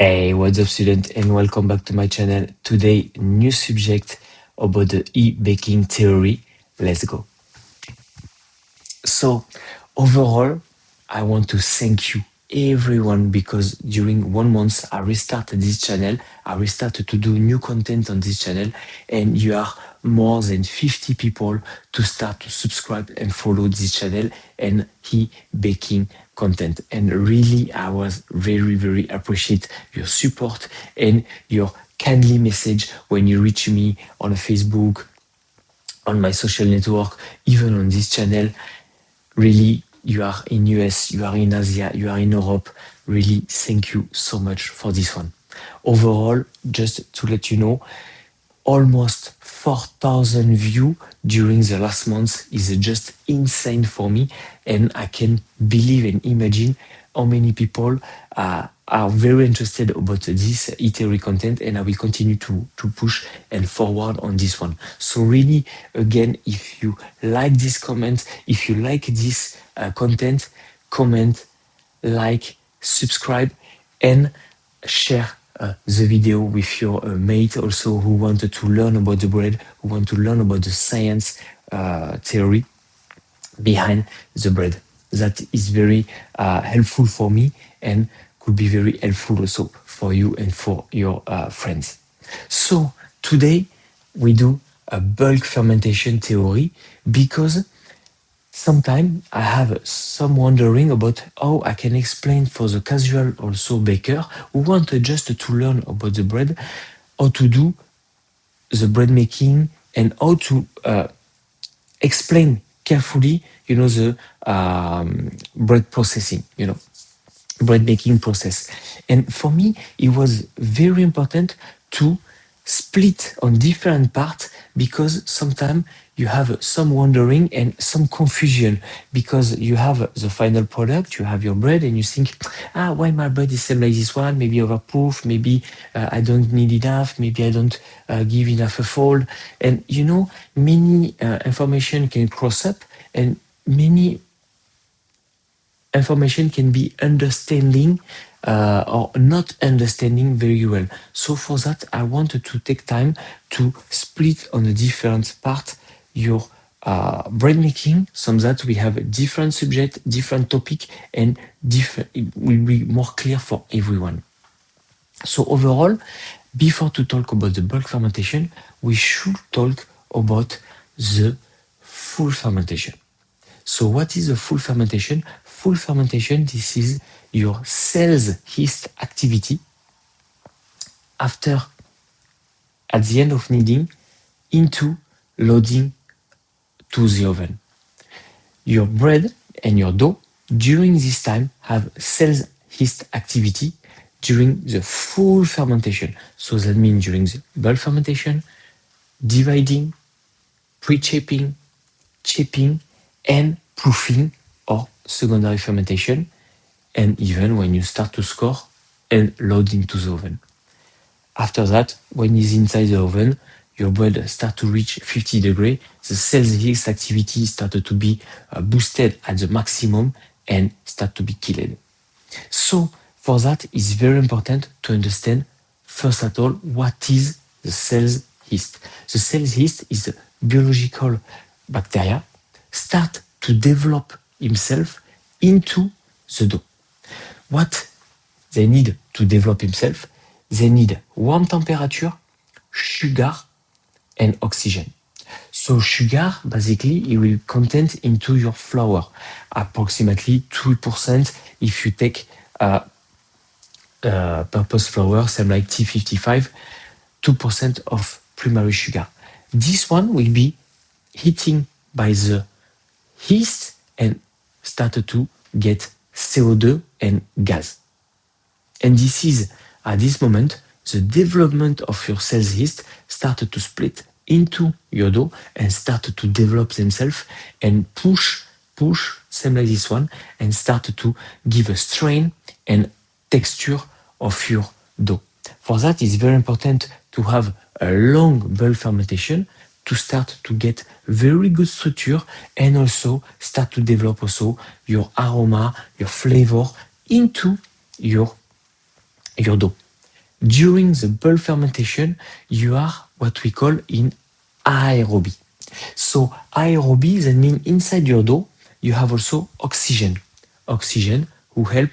Hey, what's up, student, and welcome back to my channel. Today, new subject about the e-baking theory. Let's go. So, overall, I want to thank you, everyone, because during 1 month I restarted this channel. I restarted to do new content on this channel, and you are more than 50 people to start to subscribe and follow this channel and e-baking content. And really, I was very appreciate your support and your kindly message when you reach me on Facebook, on my social network, even on this channel. Really, you are in US, you are in Asia, you are in Europe. Really, thank you so much for this one. Overall, just to let you know, almost 4,000 views during the last month is just insane for me, and I can believe and imagine how many people are very interested about this e-theory content, and I will continue to push and forward on this one. So really, again, if you like this comment, if you like this content, comment, like, subscribe, and share the video with your mate also who wanted to learn about the bread, who want to learn about the science theory behind the bread. That is very helpful for me and could be very helpful also for you and for your friends. So today we do a bulk fermentation theory because sometimes I have some wondering about how I can explain for the casual also baker who want just to learn about the bread, how to do the bread making and how to explain carefully, the bread processing, bread making process. And for me, it was very important to split on different parts because sometimes you have some wondering and some confusion because you have the final product, you have your bread, and you think, why my bread is same like this one? Maybe overproof, maybe I don't need enough, maybe I don't give enough a fold. And many information can cross up and many information can be understanding or not understanding very well. So for that, I wanted to take time to split on a different part your bread making, so that we have a different subject, different topic, and different. It will be more clear for everyone. So overall, before to talk about the bulk fermentation, we should talk about the full fermentation. So what is a full fermentation? Full fermentation, this is your cells yeast activity after, at the end of kneading, into loading to the oven. Your bread and your dough during this time have cells yeast activity during the full fermentation. So that means during the bulk fermentation, dividing, pre-shaping, chipping, and proofing or secondary fermentation, and even when you start to score and load into the oven. After that, when it's inside the oven, your bread start to reach 50 degrees, the cells yeast activity started to be boosted at the maximum and start to be killed. So for that, it's very important to understand, first of all, what is the cells yeast. The cells yeast is a biological bacteria start to develop himself into the dough. What they need to develop himself, they need warm temperature, sugar, and oxygen. So sugar, basically, it will contain into your flour, approximately 2% if you take purpose flour, same like T55, 2% of primary sugar. This one will be heating by the yeast and started to get CO2 and gas. And this is, at this moment, the development of your cells yeast started to split into your dough and started to develop themselves and push, same like this one, and started to give a strain and texture of your dough. For that, it's very important to have a long bulk fermentation to start to get very good structure and also start to develop also your aroma, your flavor into your dough. During the bulk fermentation, you are what we call in aerobie. So aerobie, that means inside your dough, you have also oxygen. Oxygen who help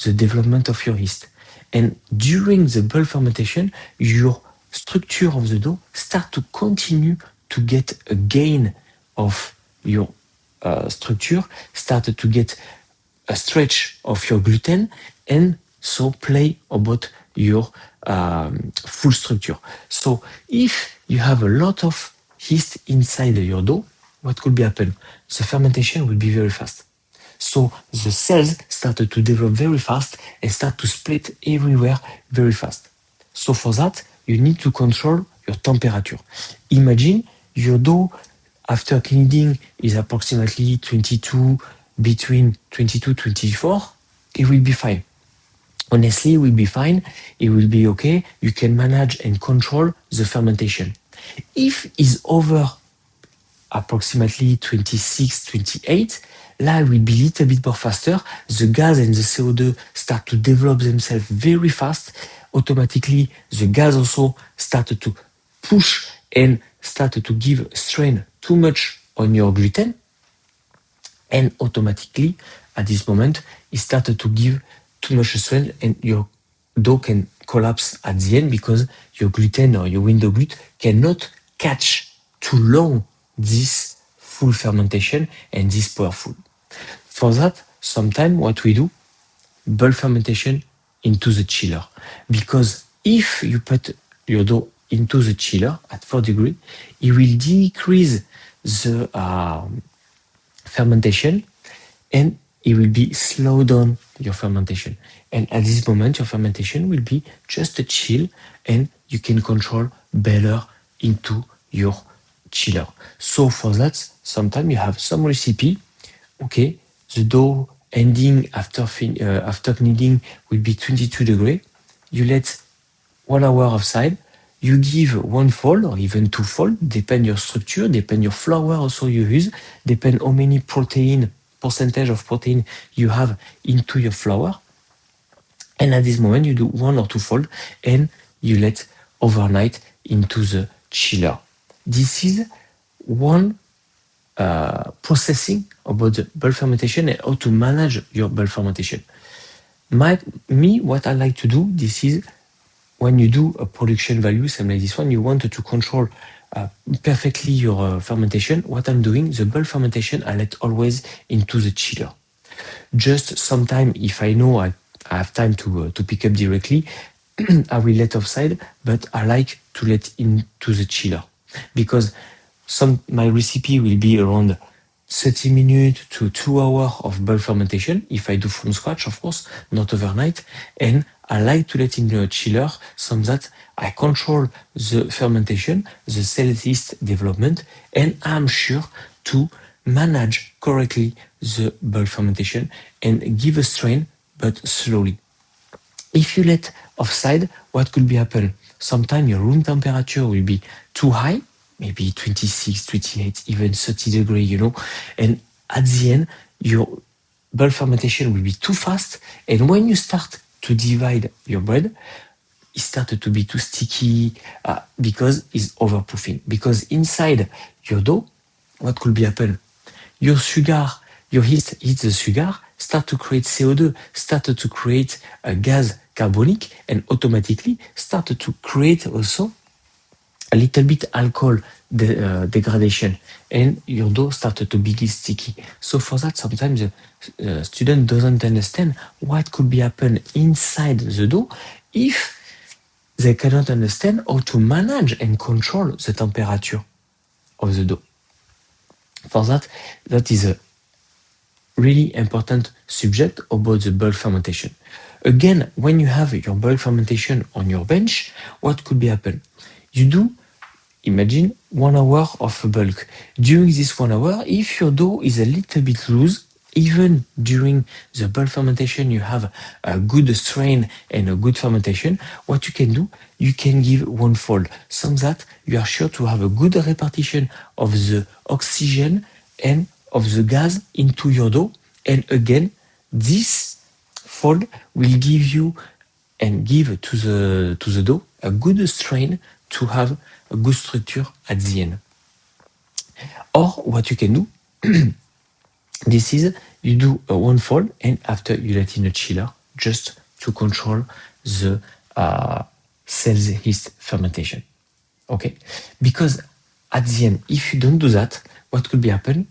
the development of your yeast. And during the bulk fermentation, your structure of the dough start to continue to get a gain of your structure, started to get a stretch of your gluten, and so play about your full structure. So if you have a lot of yeast inside your dough, what could be happen? The fermentation will be very fast. So the cells started to develop very fast and start to split everywhere very fast. So for that, you need to control your temperature. Imagine your dough after kneading is approximately 22, between 22 24, it will be fine. Honestly, it will be fine. It will be okay. You can manage and control the fermentation. If it's over approximately 26, 28, là, it will be a little bit more faster. The gas and the CO2 start to develop themselves very fast. Automatically, the gas also started to push and started to give strain too much on your gluten. And automatically, at this moment, it started to give too much strain and your dough can collapse at the end because your gluten or your window gluten cannot catch too long this full fermentation and this powerful. For that, sometimes what we do, bulk fermentation into the chiller. Because if you put your dough into the chiller at 4 degrees, it will decrease the fermentation and it will be slow down your fermentation. And at this moment, your fermentation will be just a chill and you can control better into your chiller. So for that, sometimes you have some recipe. Okay, the dough ending after kneading will be 22 degrees. You let 1 hour outside. You give one fold or even two fold, depend your structure, depend your flour also you use, depend how many percentage of protein you have into your flour. And at this moment, you do 1 or 2 fold and you let overnight into the chiller. This is one processing about the bulk fermentation and how to manage your bulk fermentation. What I like to do, this is when you do a production value, same like this one, you want to control perfectly your fermentation. What I'm doing, the bulk fermentation, I let always into the chiller. Just sometime, if I know I have time to pick up directly, I will let offside, but I like to let into the chiller because my recipe will be around 30 minutes to 2 hours of bulk fermentation if I do from scratch, of course, not overnight. And I like to let in the chiller so that I control the fermentation, the cell yeast development, and I'm sure to manage correctly the bulk fermentation and give a strain, but slowly. If you let offside, what could be happen? Sometimes your room temperature will be too high, maybe 26, 28, even 30 degrees, and at the end, your bulk fermentation will be too fast. And when you start to divide your bread, it started to be too sticky because it's overproofing. Because inside your dough, what could be happen? Your sugar, your yeast eats the sugar, start to create CO2, started to create a gas carbonic, and automatically started to create also a little bit alcohol degradation, and your dough started to be sticky. So for that, sometimes the student doesn't understand what could be happen inside the dough if they cannot understand how to manage and control the temperature of the dough. For that, that is a really important subject about the bulk fermentation. Again, when you have your bulk fermentation on your bench, what could be happen? You do, imagine 1 hour of bulk. During this 1 hour, if your dough is a little bit loose, even during the bulk fermentation, you have a good strain and a good fermentation, what you can do, you can give one fold, so that you are sure to have a good repartition of the oxygen and of the gas into your dough. And again, this fold will give you and give to the dough a good strain to have a good structure at the end. Or what you can do, this is you do a one fold and after you let in a chiller just to control the cells yeast fermentation. Okay, because at the end, if you don't do that, what could be happen?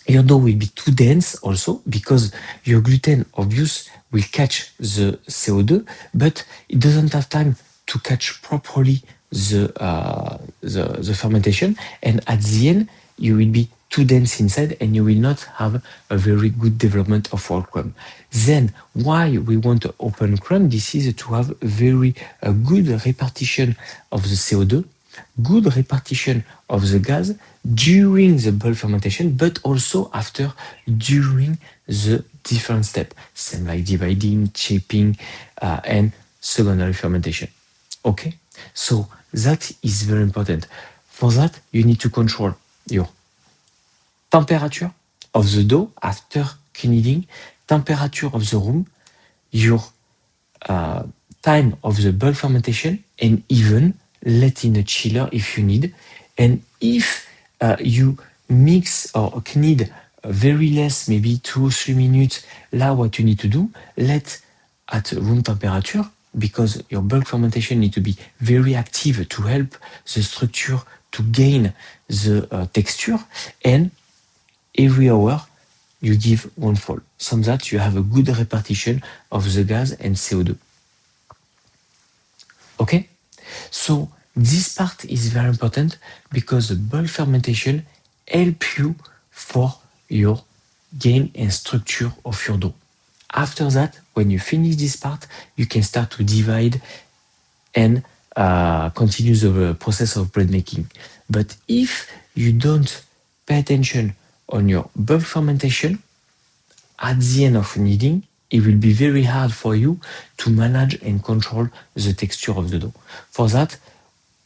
Your dough will be too dense also because your gluten obvious will catch the CO2, but it doesn't have time to catch properly the fermentation, and at the end you will be too dense inside and you will not have a very good development of our crumb. Then why we want to open crumb? This is to have very good repartition of the CO2, good repartition of the gas during the bulk fermentation, but also after, during the different step, same like dividing, shaping, and secondary fermentation. Okay, so that is very important. For that, you need to control your temperature of the dough after kneading, temperature of the room, your time of the bulk fermentation, and even let in a chiller if you need. And if you mix or knead very less, maybe 2 or 3 minutes, là what you need to do, let at room temperature, because your bulk fermentation need to be very active to help the structure to gain the texture, and every hour you give one fold, so that you have a good repartition of the gas and CO2. Okay, so this part is very important because the bulk fermentation help you for your gain and structure of your dough. After that, when you finish this part, you can start to divide and continue the process of bread making. But if you don't pay attention on your bulk fermentation, at the end of kneading, it will be very hard for you to manage and control the texture of the dough. For that,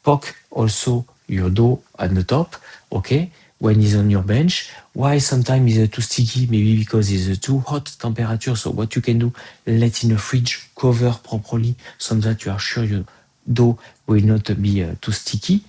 poke also your dough at the top, okay, when it's on your bench. Why sometimes it's too sticky? Maybe because it's a too hot temperature. So what you can do, let in the fridge, cover properly so that you are sure your dough will not be too sticky.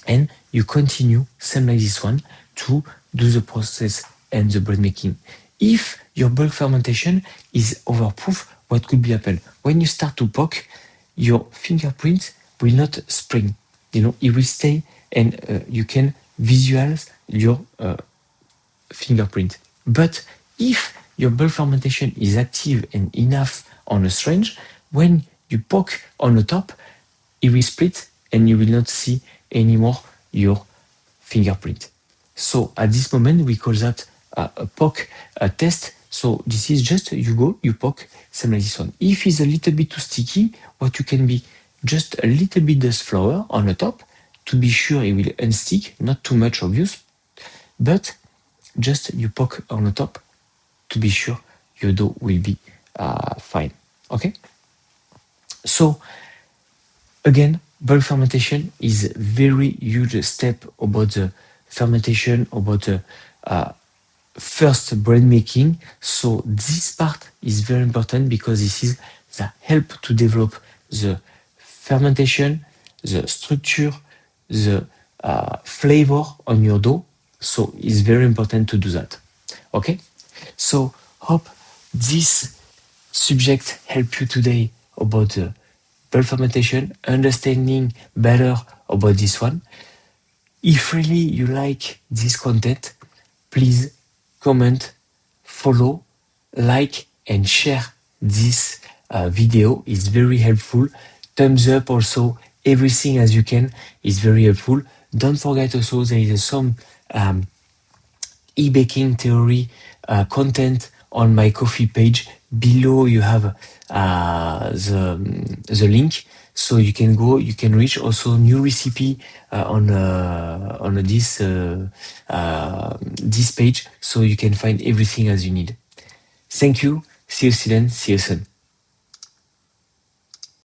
And you continue, same like this one, to do the process and the bread making. If your bulk fermentation is overproof, what could be happen? When you start to poke, your fingerprint will not spring. You know, it will stay, and you can visualize your fingerprint. But if your bulk fermentation is active and enough on a strange, when you poke on the top, it will split and you will not see anymore your fingerprint. So at this moment, we call that a poke test. So this is just you go, you poke, same like this one. If it's a little bit too sticky, what you can be just a little bit dust flour on the top to be sure it will unstick, not too much obvious, but just you poke on the top to be sure your dough will be fine. Okay? So again, bulk fermentation is very huge step about the fermentation, about the first bread making. So this part is very important because this is the help to develop the fermentation, the structure, the flavor on your dough. So it's very important to do that. Okay? So hope this subject help you today about the bulk fermentation, understanding better about this one. If really you like this content, please comment, follow, like, and share this video. It's very helpful. Thumbs up also, everything as you can is very helpful. Don't forget also there is some e-baking theory content on my Ko-fi page. Below you have the link, so you can go, you can reach also new recipe on this page, so you can find everything as you need. Thank you. See you soon. See you soon.